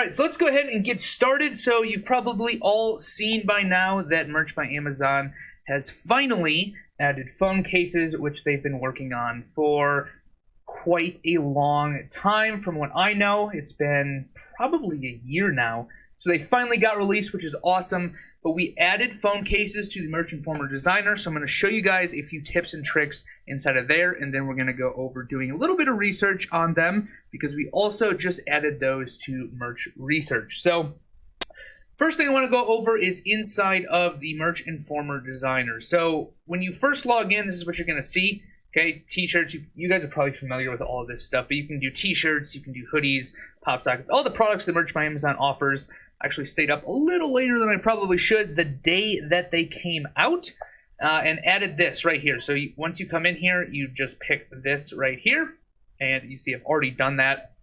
Alright, so let's go ahead and get started. So you've probably all seen by now that Merch by Amazon has finally added phone cases, which they've been working on for quite a long time. From what I know, it's been probably a year now. So they finally got released, which is awesome. But we added phone cases to the Merch Informer Designer, so I'm going to show you guys a few tips and tricks inside of there, and then we're going to go over doing a little bit of research on them, because we also just added those to Merch Research. So first thing I want to go over is inside of the Merch Informer Designer. So when you first log in, this is what you're going to see. Okay, t-shirts, you guys are probably familiar with all of this stuff, but you can do t-shirts, you can do hoodies, pop sockets, all the products that Merch by Amazon offers. I actually stayed up a little later than I probably should the day that they came out and added this right here. So once you come in here, you just pick this right here, and you see I've already done that.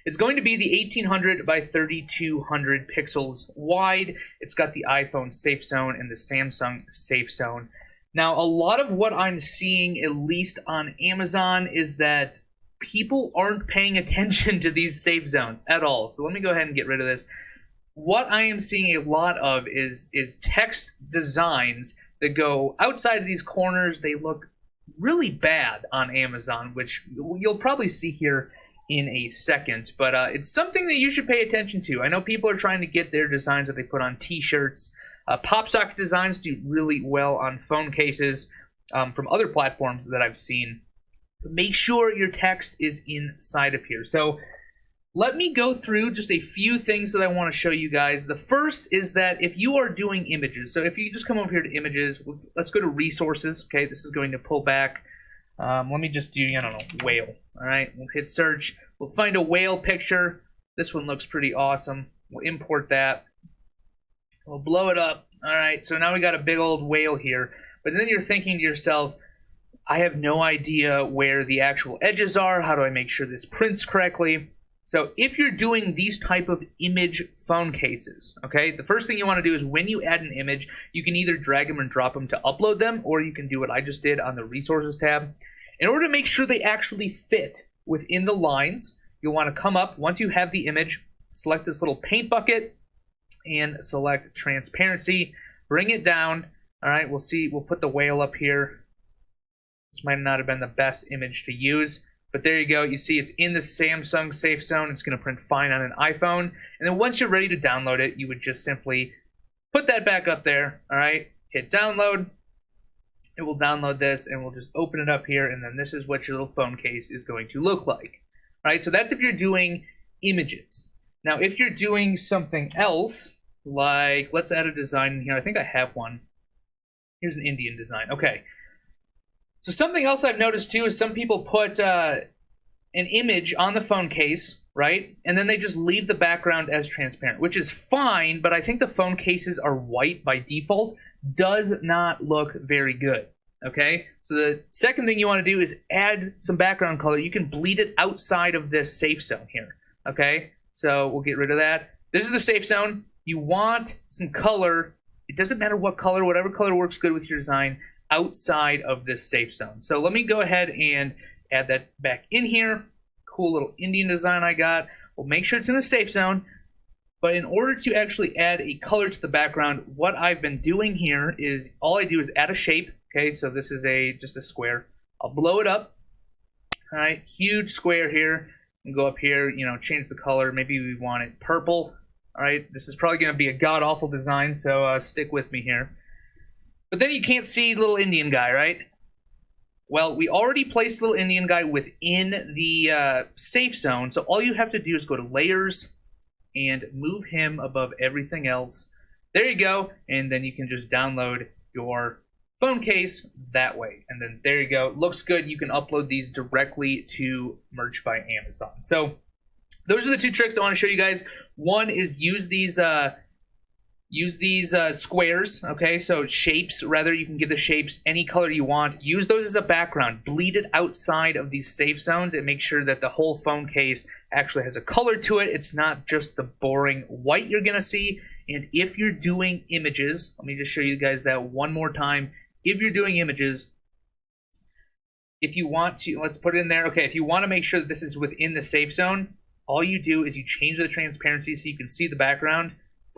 It's going to be the 1800 by 3200 pixels wide. It's got the iPhone Safe Zone and the Samsung Safe Zone. Now, a lot of what I'm seeing, at least on Amazon, is that people aren't paying attention to these safe zones at all. So let me go ahead and get rid of this. What I am seeing a lot of is text designs that go outside of these corners. They look really bad on Amazon, which you'll probably see here in a second. But it's something that you should pay attention to. I know people are trying to get their designs that they put on t-shirts. Pop socket designs do really well on phone cases from other platforms that I've seen. But make sure your text is inside of here. So let me go through just a few things that I want to show you guys. The first is that if you are doing images, so if you just come over here to images, let's go to resources. Okay, this is going to pull back. Let me just do, I don't know, whale. All right, we'll hit search. We'll find a whale picture. This one looks pretty awesome. We'll import that. We'll blow it up. All right, so now we got a big old whale here. But then you're thinking to yourself, I have no idea where the actual edges are. How do I make sure this prints correctly? So if you're doing these type of image phone cases, okay, the first thing you want to do is when you add an image, you can either drag them and drop them to upload them, or you can do what I just did on the Resources tab. In order to make sure they actually fit within the lines, you'll want to come up, once you have the image, select this little paint bucket, and select transparency, bring it down. All right, we'll put the whale up here. This might not have been the best image to use, but there you go. You see it's in the Samsung Safe Zone. It's going to print fine on an iPhone. And then once you're ready to download it, you would just simply put that back up there. All right, hit download. It will download this, and we'll just open it up here, and then this is what your little phone case is going to look like. All right, so that's if you're doing images. Now, if you're doing something else, like let's add a design in here. I think I have one. Here's an Indian design. Okay. So something else I've noticed too is some people put an image on the phone case, right? And then they just leave the background as transparent, which is fine, but I think the phone cases are white by default. Does not look very good, okay? So the second thing you want to do is add some background color. You can bleed it outside of this safe zone here, okay? So we'll get rid of that. This is the safe zone. You want some color. It doesn't matter what color, whatever color works good with your design, outside of this safe zone. So let me go ahead and add that back in here. Cool little Indian design I got. We'll make sure it's in the safe zone. But in order to actually add a color to the background, what I've been doing here is all I do is add a shape. Okay, so this is just a square. I'll blow it up. All right, huge square here. And go up here, change the color. Maybe we want it purple. All right, this is probably going to be a god-awful design, so stick with me here. But then you can't see little Indian guy, right? Well, we already placed little Indian guy within the safe zone, so all you have to do is go to Layers and move him above everything else. There you go, and then you can just download your phone case that way. And then there you go. Looks good. You can upload these directly to Merch by Amazon. So those are the two tricks I want to show you guys. One is use these squares, okay? So shapes, rather, you can give the shapes any color you want. Use those as a background. Bleed it outside of these safe zones and make sure that the whole phone case actually has a color to it. It's not just the boring white you're going to see. And if you're doing images, let me just show you guys that one more time. If you're doing images, if you want to, let's put it in there. Okay, if you want to make sure that this is within the safe zone, all you do is you change the transparency so you can see the background,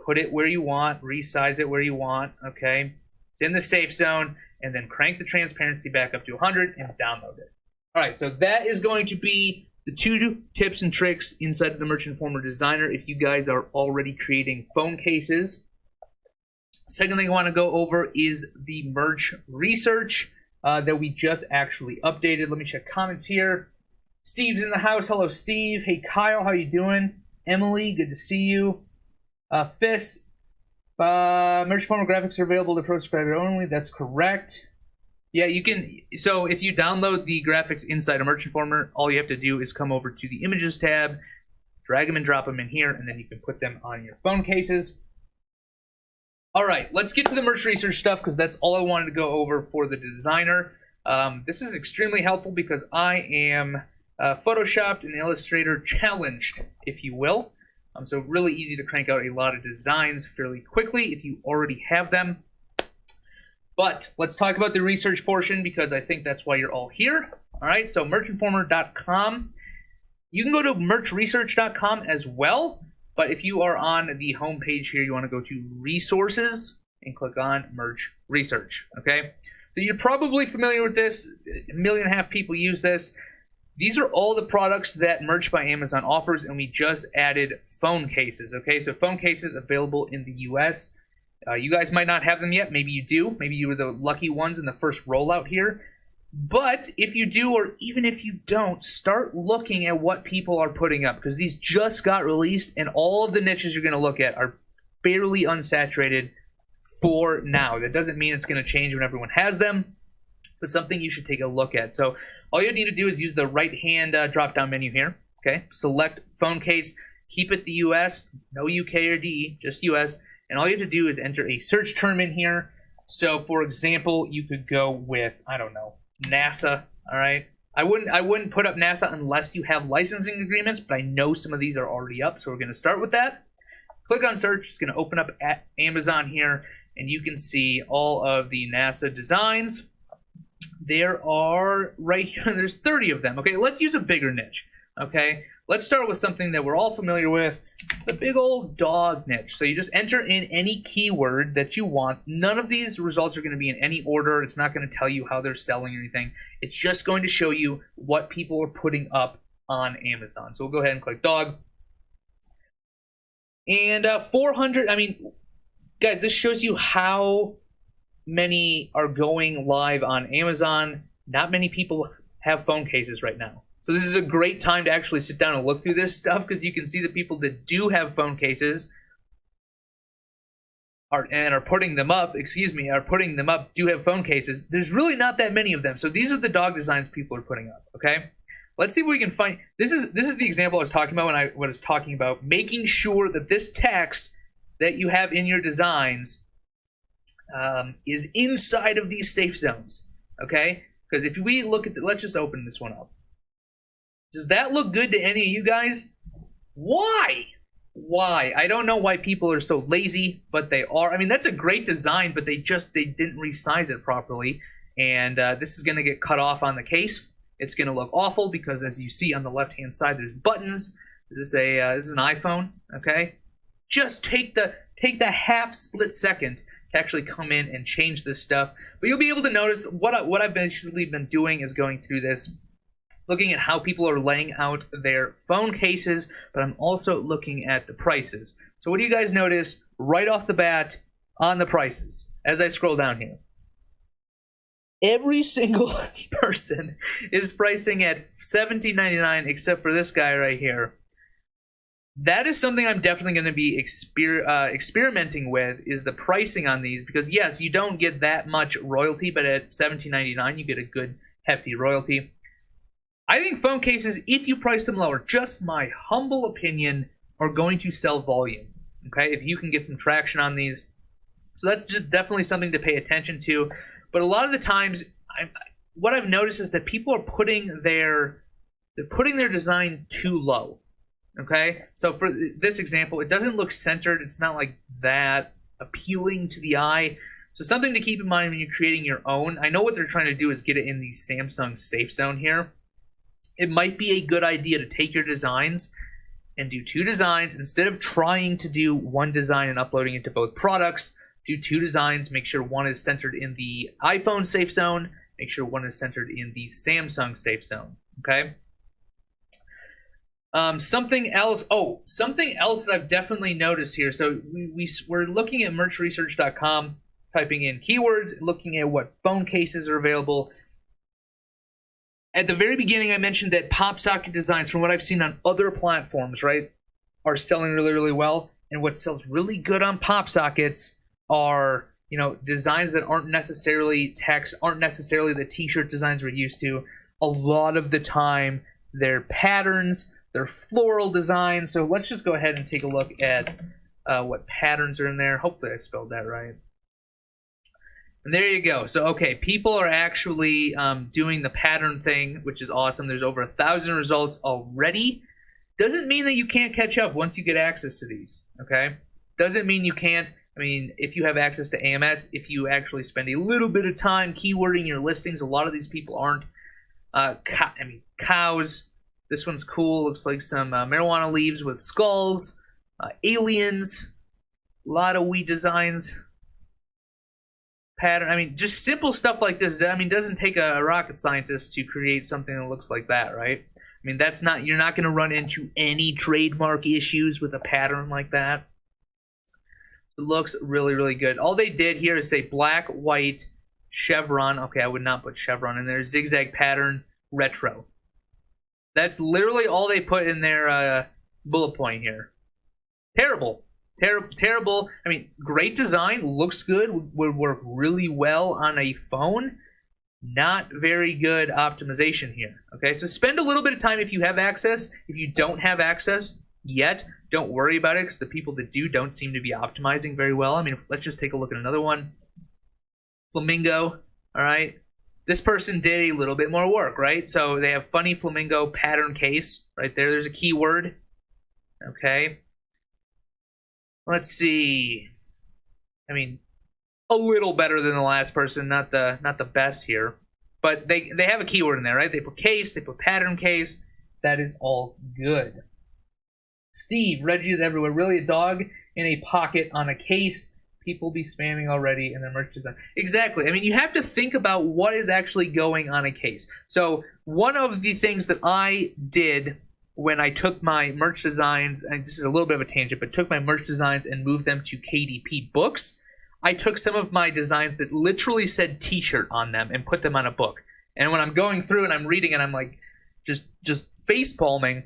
put it where you want, resize it where you want, okay? It's in the safe zone, and then crank the transparency back up to 100 and download it. All right, so that is going to be the 2 tips and tricks inside of the Merch Informer Designer if you guys are already creating phone cases. Second thing I want to go over is the merch research that we just actually updated. Let me check comments here. Steve's in the house. Hello, Steve. Hey, Kyle. How you doing? Emily, good to see you. Fist, Merch Informer graphics are available to pro subscriber only. That's correct. Yeah, you can. So if you download the graphics inside a Merch Informer, all you have to do is come over to the Images tab, drag them and drop them in here, and then you can put them on your phone cases. All right, let's get to the merch research stuff because that's all I wanted to go over for the designer. This is extremely helpful because I am Photoshopped and Illustrator challenged, if you will. So really easy to crank out a lot of designs fairly quickly if you already have them. But let's talk about the research portion because I think that's why you're all here. All right, so merchinformer.com. You can go to merchresearch.com as well. But if you are on the home page here, you want to go to Resources and click on Merch Research, okay? So you're probably familiar with this. 1.5 million people use this. These are all the products that Merch by Amazon offers, and we just added phone cases, okay? So phone cases available in the US. You guys might not have them yet. Maybe you do. Maybe you were the lucky ones in the first rollout here. But if you do, or even if you don't, start looking at what people are putting up because these just got released and all of the niches you're going to look at are fairly unsaturated for now. That doesn't mean it's going to change when everyone has them, but something you should take a look at. So all you need to do is use the right-hand drop-down menu here. Okay, select phone case, keep it the US, no UK or DE, just US, and all you have to do is enter a search term in here. So for example, you could go with, I don't know, NASA, all right? I wouldn't put up NASA unless you have licensing agreements, but I know some of these are already up, so we're going to start with that. Click on search. It's going to open up at Amazon here, and you can see all of the NASA designs. There are right here, there's 30 of them. Okay, let's use a bigger niche, okay? Let's start with something that we're all familiar with, the big old dog niche. So you just enter in any keyword that you want. None of these results are going to be in any order. It's not going to tell you how they're selling or anything. It's just going to show you what people are putting up on Amazon. So we'll go ahead and click dog. And 400, I mean, guys, this shows you how many are going live on Amazon. Not many people have phone cases right now. So this is a great time to actually sit down and look through this stuff because you can see the people that do have phone cases are putting them up, do have phone cases. There's really not that many of them. So these are the dog designs people are putting up, okay? Let's see if we can find, this is the example I was talking about when I was talking about making sure that this text that you have in your designs is inside of these safe zones, okay? Because if we look at let's just open this one up. Does that look good to any of you guys? Why? Why? I don't know why people are so lazy, but they are. I mean, that's a great design, but they didn't resize it properly. And this is going to get cut off on the case. It's going to look awful because as you see on the left-hand side, there's buttons. This is an iPhone, okay? Just take the half split second to actually come in and change this stuff. But you'll be able to notice what I've basically been doing is going through this, looking at how people are laying out their phone cases, but I'm also looking at the prices. So what do you guys notice right off the bat on the prices as I scroll down here? Every single person is pricing at $17.99 except for this guy right here. That is something I'm definitely going to be experimenting with, is the pricing on these, because yes, you don't get that much royalty, but at $17.99 you get a good hefty royalty. I think phone cases, if you price them lower, just my humble opinion, are going to sell volume, okay? If you can get some traction on these. So that's just definitely something to pay attention to. But a lot of the times, what I've noticed is that people are putting their design too low, okay? So for this example, it doesn't look centered. It's not like that appealing to the eye. So something to keep in mind when you're creating your own. I know what they're trying to do is get it in the Samsung safe zone here. It might be a good idea to take your designs and do 2 designs. Instead of trying to do 1 design and uploading it to both products, do 2 designs. Make sure one is centered in the iPhone safe zone. Make sure one is centered in the Samsung safe zone. Okay. Something else that I've definitely noticed here. So we're looking at merchresearch.com, typing in keywords, looking at what phone cases are available. At the very beginning, I mentioned that pop socket designs, from what I've seen on other platforms, right, are selling really, really well. And what sells really good on pop sockets are, you know, designs that aren't necessarily text, aren't necessarily the t-shirt designs we're used to. A lot of the time, they're patterns, they're floral designs. So let's just go ahead and take a look at what patterns are in there. Hopefully I spelled that right. And there you go. So, okay, people are actually doing the pattern thing, which is awesome. There's over 1,000 results already. Doesn't mean that you can't catch up once you get access to these, okay? Doesn't mean you can't. I mean, if you have access to AMS, if you actually spend a little bit of time keywording your listings, a lot of these people aren't. Cows. This one's cool. Looks like some marijuana leaves with skulls. Aliens. A lot of weed designs. Pattern. I mean, just simple stuff like this. I mean, doesn't take a rocket scientist to create something that looks like that, right? I mean, that's not, you're not going to run into any trademark issues with a pattern like that. It looks really, really good. All they did here is say black, white, chevron. Okay, I would not put chevron in there. Zigzag pattern, retro. That's literally all they put in their bullet point here. Terrible. Terrible. I mean, great design, looks good, would work really well on a phone. Not very good optimization here. Okay, so spend a little bit of time if you have access. If you don't have access yet, don't worry about it, because the people that do don't seem to be optimizing very well. I mean, let's just take a look at another one. Flamingo. All right, this person did a little bit more work, right? So they have funny flamingo pattern case right there. There's a keyword. Okay. Let's see. I mean, a little better than the last person, not the best here, but they have a keyword in there, right? They put case, they put pattern case. That is all good. Steve, Reggie is everywhere. Really, a dog in a pocket on a case. People be spamming already in their merch design. Exactly. I mean, you have to think about what is actually going on a case. So one of the things that I did when I took my merch designs, and this is a little bit of a tangent, but took my merch designs and moved them to KDP books, I took some of my designs that literally said t-shirt on them and put them on a book. And when I'm going through and I'm reading it, I'm like, just face palming.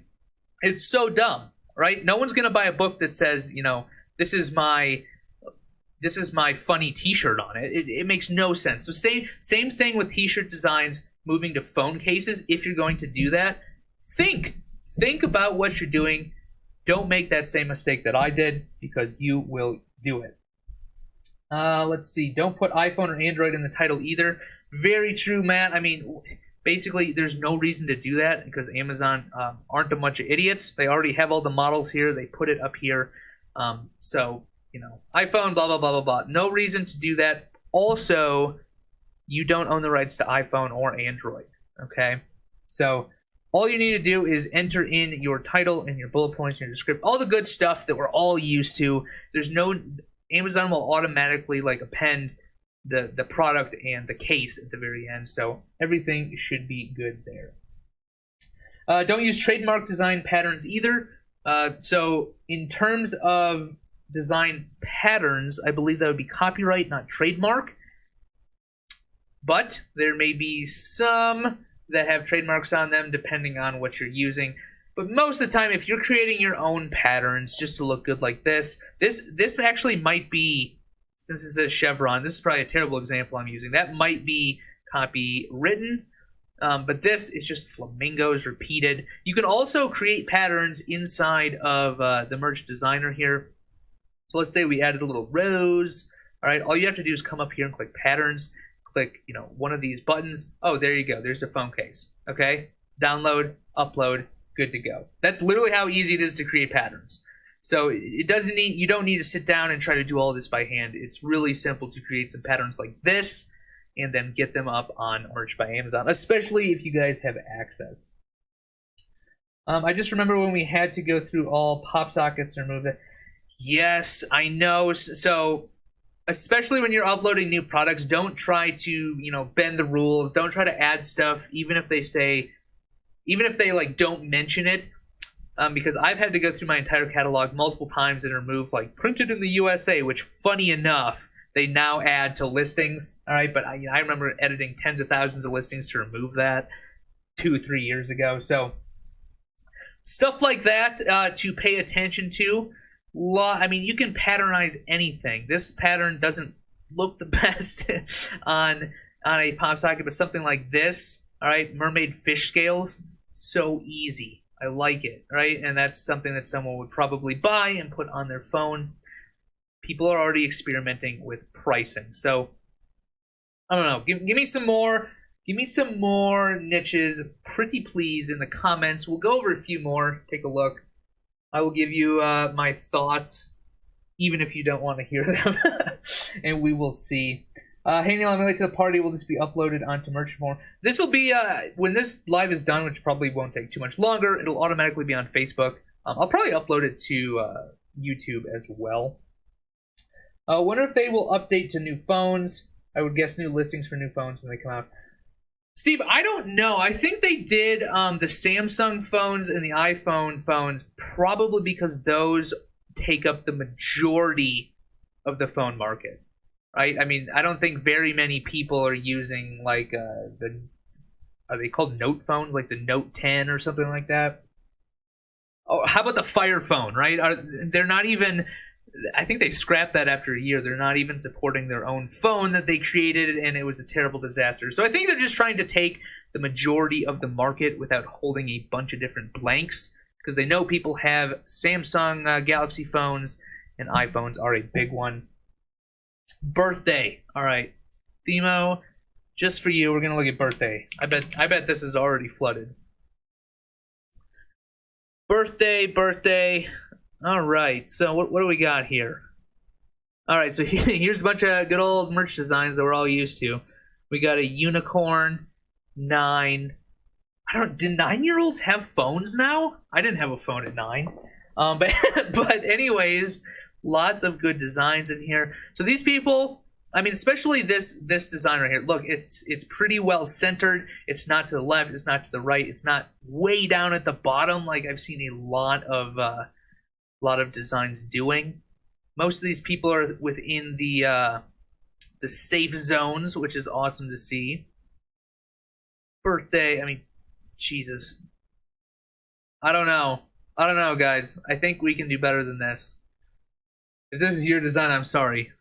It's so dumb, right? No one's gonna buy a book that says, you know, this is my funny t-shirt on it. It makes no sense. So same thing with t-shirt designs moving to phone cases. If you're going to do that, think about what you're doing. Don't make that same mistake that I did, because you will do it. Let's see. Don't put iPhone or Android in the title either. Very true, Matt. I mean, basically, there's no reason to do that, because Amazon aren't a bunch of idiots. They already have all the models here. They put it up here. So, you know, iPhone, blah, blah, blah, blah, blah. No reason to do that. Also, you don't own the rights to iPhone or Android, okay? So all you need to do is enter in your title and your bullet points and your description, all the good stuff that we're all used to. There's no, Amazon will automatically like append the product and the case at the very end, so everything should be good there. Don't use trademark design patterns either. So in terms of design patterns, I believe that would be copyright, not trademark. But there may be some that have trademarks on them depending on what you're using. But most of the time, if you're creating your own patterns just to look good like this actually might be, since it says chevron, this is probably a terrible example I'm using. That might be copywritten, but this is just flamingos repeated. You can also create patterns inside of the merch designer here. So let's say we added a little rose. All right, all you have to do is come up here and click patterns. Click, you know, one of these buttons. Oh, there you go. There's the phone case. Okay, download, upload, good to go. That's literally how easy it is to create patterns. So you don't need to sit down and try to do all this by hand. It's really simple to create some patterns like this and then get them up on Merch by Amazon, especially if you guys have access. I just remember when we had to go through all pop sockets and remove it. Yes, I know. So, especially when you're uploading new products, don't try to, bend the rules. Don't try to add stuff, even if they like don't mention it. Because I've had to go through my entire catalog multiple times and remove like printed in the USA, which funny enough, they now add to listings. All right. But I remember editing tens of thousands of listings to remove that 2-3 years ago. So stuff like that to pay attention to. I mean, you can patternize anything. This pattern doesn't look the best on a pop socket, but something like this, all right, mermaid fish scales, so easy. I like it, right? And that's something that someone would probably buy and put on their phone. People are already experimenting with pricing. So, I don't know. Give me some more. Give me some more niches, pretty please, in the comments. We'll go over a few more. Take a look. I will give you my thoughts, even if you don't want to hear them. And we will see. Hey Neil, I'm late to the party. Will this be uploaded onto Merchmore? This will be, when this live is done, which probably won't take too much longer, it'll automatically be on Facebook. I'll probably upload it to YouTube as well. I wonder if they will update to new phones. I would guess new listings for new phones when they come out. Steve, I don't know. I think they did the Samsung phones and the iPhone phones probably because those take up the majority of the phone market. Right? I mean, I don't think very many people are using like are they called Note phones, like the Note 10 or something like that? Oh, how about the Fire phone, right? They're not even, I think they scrapped that after a year. They're not even supporting their own phone that they created, and it was a terrible disaster. So I think they're just trying to take the majority of the market without holding a bunch of different blanks, because they know people have Samsung Galaxy phones, and iPhones are a big one. Birthday. All right. Themo, just for you, we're going to look at birthday. I bet this is already flooded. Birthday. All right. So what do we got here? All right. So here's a bunch of good old merch designs that we're all used to. We got a unicorn, 9. Did 9-year-olds have phones now? I didn't have a phone at 9. But anyways, lots of good designs in here. So these people, I mean, especially this design right here. Look, it's pretty well centered. It's not to the left. It's not to the right. It's not way down at the bottom like I've seen a lot of designs doing. Most of these people are within the safe zones, which is awesome to see. Birthday. I mean, Jesus. I don't know, guys. I think we can do better than this. If this is your design, I'm sorry.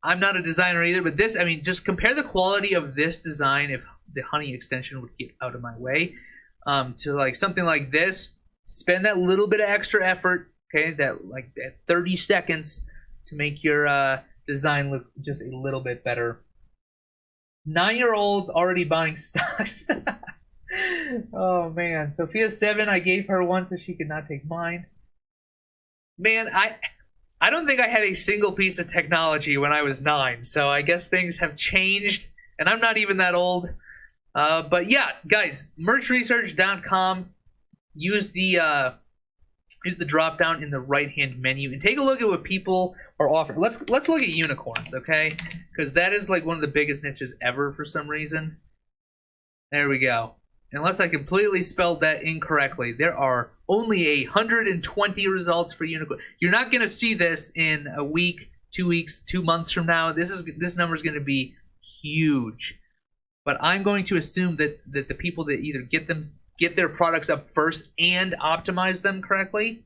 I'm not a designer either, but this, I mean, just compare the quality of this design, if the honey extension would get out of my way, to like something like this. Spend that little bit of extra effort, okay, that 30 seconds to make your design look just a little bit better. 9-year-olds already buying stocks. Oh, man. Sophia 7, I gave her one so she could not take mine. Man, I don't think I had a single piece of technology when I was 9, so I guess things have changed, and I'm not even that old. But yeah, guys, merchresearch.com. Use the drop down in the right hand menu and take a look at what people are offering. Let's look at unicorns, okay? Because that is like one of the biggest niches ever for some reason. There we go. Unless I completely spelled that incorrectly, there are only 120 results for unicorn. You're not going to see this in a week, 2 weeks, 2 months from now. This number is going to be huge. But I'm going to assume that the people that either get their products up first and optimize them correctly,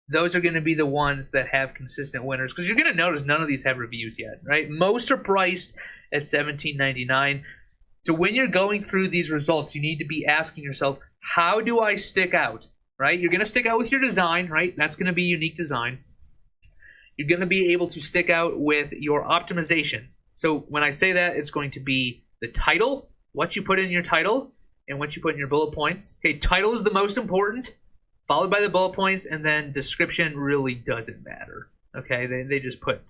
those are going to be the ones that have consistent winners. Because you're going to notice none of these have reviews yet, right? Most are priced at $17.99. So when you're going through these results, you need to be asking yourself, how do I stick out, right? You're going to stick out with your design, right? That's going to be unique design. You're going to be able to stick out with your optimization. So when I say that, it's going to be the title, what you put in your title, and what you put in your bullet points. Okay, title is the most important, followed by the bullet points, and then description really doesn't matter. Okay, they just put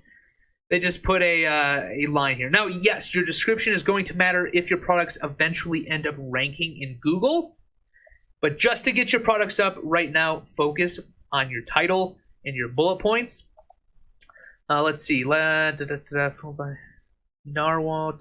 a line here. Now, yes, your description is going to matter if your products eventually end up ranking in Google. But just to get your products up right now, focus on your title and your bullet points. Let's see. Narwhal.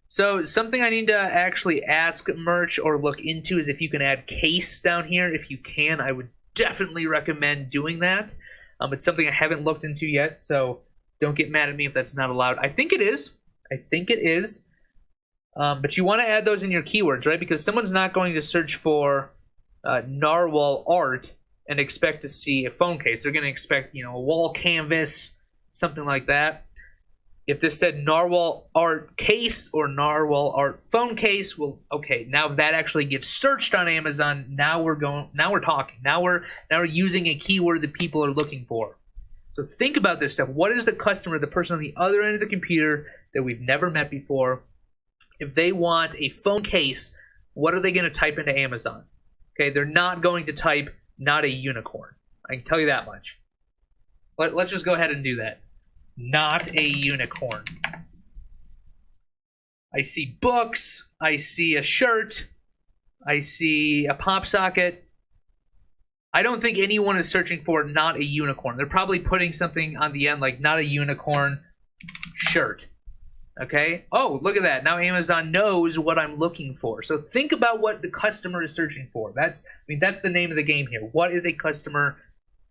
So something I need to actually ask merch or look into is if you can add case down here. If you can, I would definitely recommend doing that. It's something I haven't looked into yet, so don't get mad at me if that's not allowed. I think it is. But you want to add those in your keywords, right? Because someone's not going to search for narwhal art and expect to see a phone case. They're going to expect, a wall canvas, something like that. If this said narwhal art case or narwhal art phone case, well, okay, now that actually gets searched on Amazon. Now we're talking. Now we're using a keyword that people are looking for. So think about this stuff. What is the customer, the person on the other end of the computer that we've never met before? If they want a phone case, what are they going to type into Amazon? Okay, they're not going to type not a unicorn. I can tell you that much. Let's just go ahead and do that. Not a unicorn. I see books. I see a shirt. I see a pop socket. I don't think anyone is searching for not a unicorn. They're probably putting something on the end like not a unicorn shirt. Okay? Oh, look at that. Now Amazon knows what I'm looking for. So think about what the customer is searching for. That's the name of the game here. What is a customer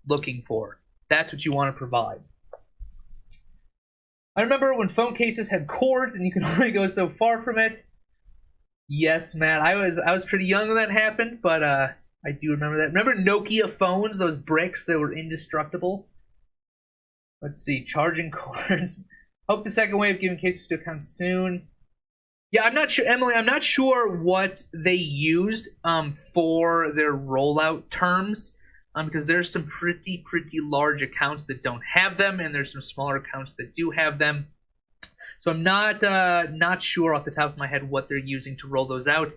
looking for? That's what you want to provide. I remember when phone cases had cords and you could only go so far from it. Yes, Matt. I was pretty young when that happened, but I do remember that. Remember Nokia phones, those bricks that were indestructible? Let's see. Charging cords. Hope the second wave of giving cases to come soon. Yeah, I'm not sure, Emily. I'm not sure what they used for their rollout terms. Because there's some pretty large accounts that don't have them, and there's some smaller accounts that do have them. So I'm not sure off the top of my head what they're using to roll those out.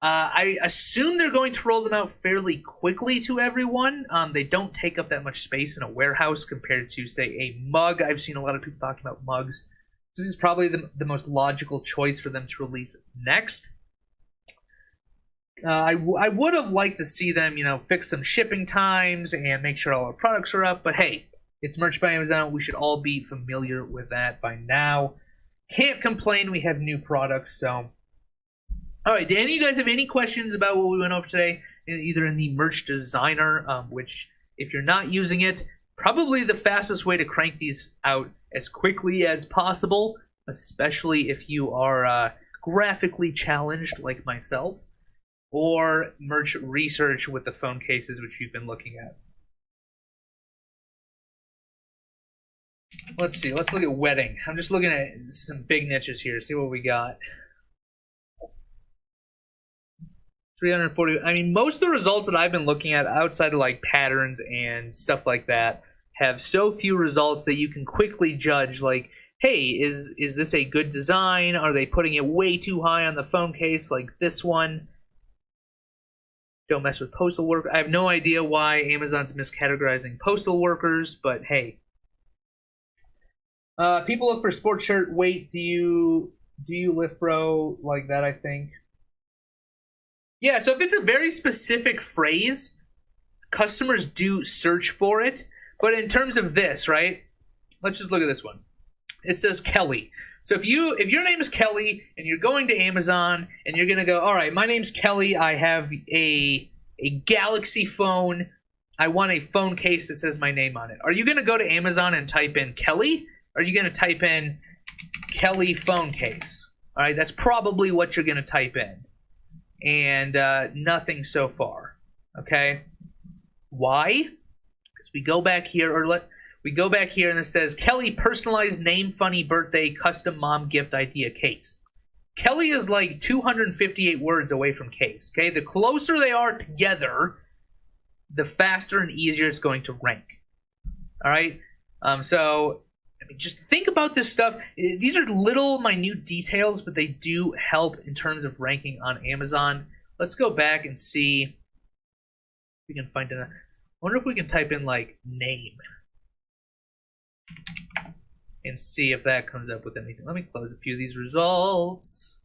I assume they're going to roll them out fairly quickly to everyone. They don't take up that much space in a warehouse compared to, say, a mug. I've seen a lot of people talking about mugs. This is probably the most logical choice for them to release next. I would have liked to see them, fix some shipping times and make sure all our products are up. But hey, it's Merch by Amazon. We should all be familiar with that by now. Can't complain. We have new products. So, all right. Do any of you guys have any questions about what we went over today? Either in the Merch Designer, which if you're not using it, probably the fastest way to crank these out as quickly as possible, especially if you are graphically challenged like myself. Or merch research with the phone cases, which you've been looking at. Let's see. Let's look at wedding. I'm just looking at some big niches here. See what we got. 340. I mean, most of the results that I've been looking at outside of like patterns and stuff like that have so few results that you can quickly judge like, hey, is this a good design? Are they putting it way too high on the phone case like this one? Don't mess with postal work. I have no idea why Amazon's miscategorizing postal workers, but hey. People look for sports shirt. Wait, do you lift bro like that? I think. Yeah. So if it's a very specific phrase, customers do search for it. But in terms of this, right? Let's just look at this one. It says Kelly. So if your name is Kelly and you're going to Amazon and you're gonna go, all right, my name's Kelly. I have a Galaxy phone. I want a phone case that says my name on it. Are you gonna go to Amazon and type in Kelly? Or are you gonna type in Kelly phone case? All right, that's probably what you're gonna type in, and nothing so far. Okay, why? Because we go back here, We go back here and it says, Kelly personalized name, funny birthday, custom mom gift idea case. Kelly is like 258 words away from case. Okay, the closer they are together, the faster and easier it's going to rank. All right, so I mean, just think about this stuff. These are little minute details, but they do help in terms of ranking on Amazon. Let's go back and see if we can find it. I wonder if we can type in like name and see if that comes up with anything. Let me close a few of these results.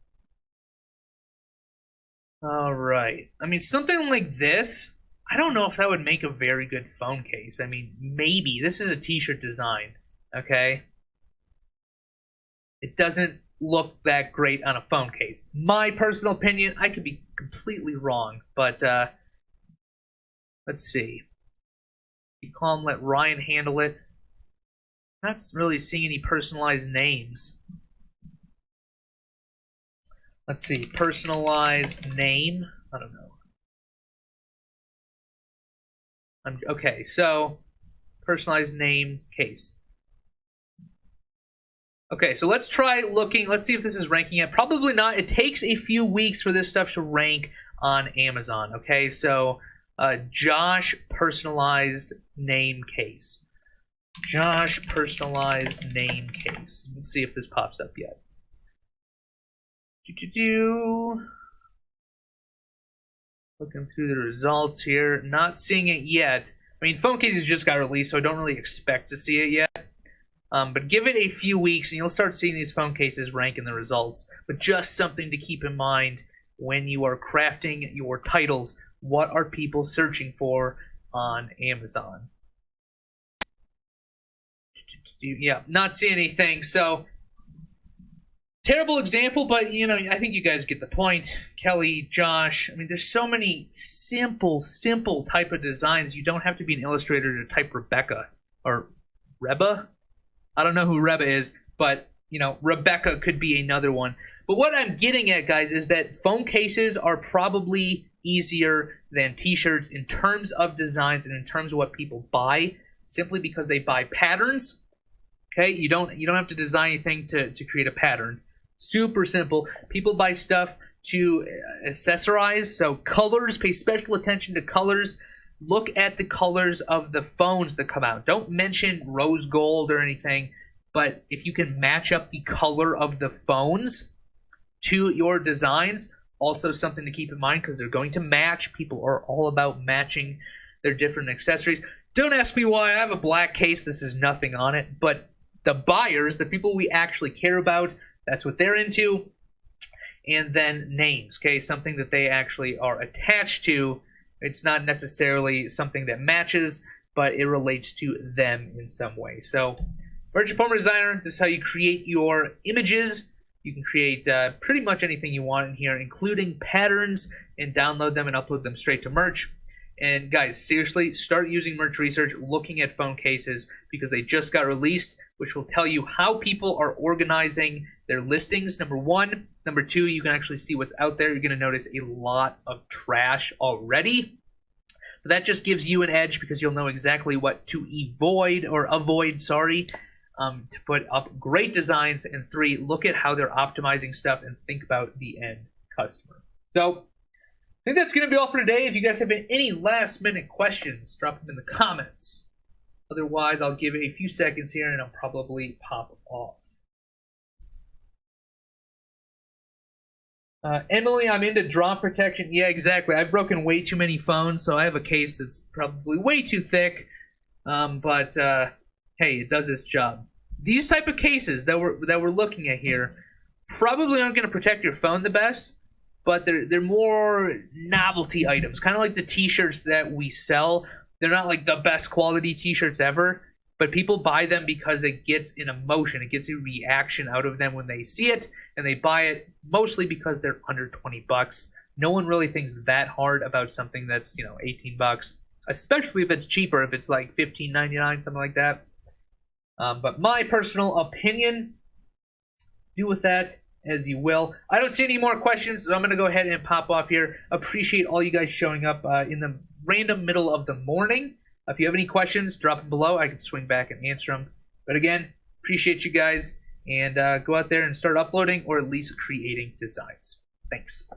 All right. I mean, something like this, I don't know if that would make a very good phone case. I mean, maybe. This is a t-shirt design, okay? It doesn't look that great on a phone case. My personal opinion, I could be completely wrong, but let's see. You call him, let Ryan handle it. Not really seeing any personalized names. Let's see, personalized name. I don't know. Okay, so personalized name case. Okay, so let's try looking. Let's see if this is ranking yet. Probably not. It takes a few weeks for this stuff to rank on Amazon. Okay, so Josh personalized name case. Josh personalized name case. Let's see if this pops up yet. Looking through the results here, not seeing it yet. I mean, phone cases just got released, so I don't really expect to see it yet. But give it a few weeks, and you'll start seeing these phone cases rank in the results. But just something to keep in mind when you are crafting your titles. What are people searching for on Amazon? Yeah, not seeing anything. So, terrible example, but, you know, I think you guys get the point. Kelly, Josh, I mean, there's so many simple type of designs. You don't have to be an illustrator to type Rebecca or Reba. I don't know who Reba is, but, you know, Rebecca could be another one. But what I'm getting at, guys, is that phone cases are probably easier than t-shirts in terms of designs and in terms of what people buy, simply because they buy patterns. Okay, you don't have to design anything to create a pattern. Super simple. People buy stuff to accessorize, so colors, pay special attention to colors. Look at the colors of the phones that come out. Don't mention rose gold or anything, but if you can match up the color of the phones to your designs, also something to keep in mind because they're going to match. People are all about matching their different accessories. Don't ask me why. I have a black case. This is nothing on it, but the buyers, the people we actually care about, that's what they're into. And then names, okay? Something that they actually are attached to. It's not necessarily something that matches, but it relates to them in some way. So, Virtual Form Designer, this is how you create your images. You can create pretty much anything you want in here, including patterns, and download them and upload them straight to merch. And guys, seriously, start using merch research, looking at phone cases, because they just got released, which will tell you how people are organizing their listings, number one. Number two, you can actually see what's out there. You're going to notice a lot of trash already. But that just gives you an edge because you'll know exactly what to avoid, to put up great designs. And three, look at how they're optimizing stuff and think about the end customer. So, I think that's going to be all for today. If you guys have any last-minute questions, drop them in the comments. Otherwise, I'll give it a few seconds here, and I'll probably pop off. Emily, I'm into drop protection. Yeah, exactly. I've broken way too many phones, so I have a case that's probably way too thick. But hey, it does its job. These type of cases that we're looking at here probably aren't going to protect your phone the best. But they're more novelty items, kind of like the t-shirts that we sell. They're not like the best quality t-shirts ever, but people buy them because it gets an emotion. It gets a reaction out of them when they see it, and they buy it mostly because they're under 20 bucks. No one really thinks that hard about something that's, 18 bucks, especially if it's cheaper, if it's like $15.99, something like that. But my personal opinion, do with that as you will. I don't see any more questions, so I'm going to go ahead and pop off here. Appreciate all you guys showing up in the random middle of the morning. If you have any questions, drop them below. I can swing back and answer them. But again, appreciate you guys, and go out there and start uploading or at least creating designs. Thanks.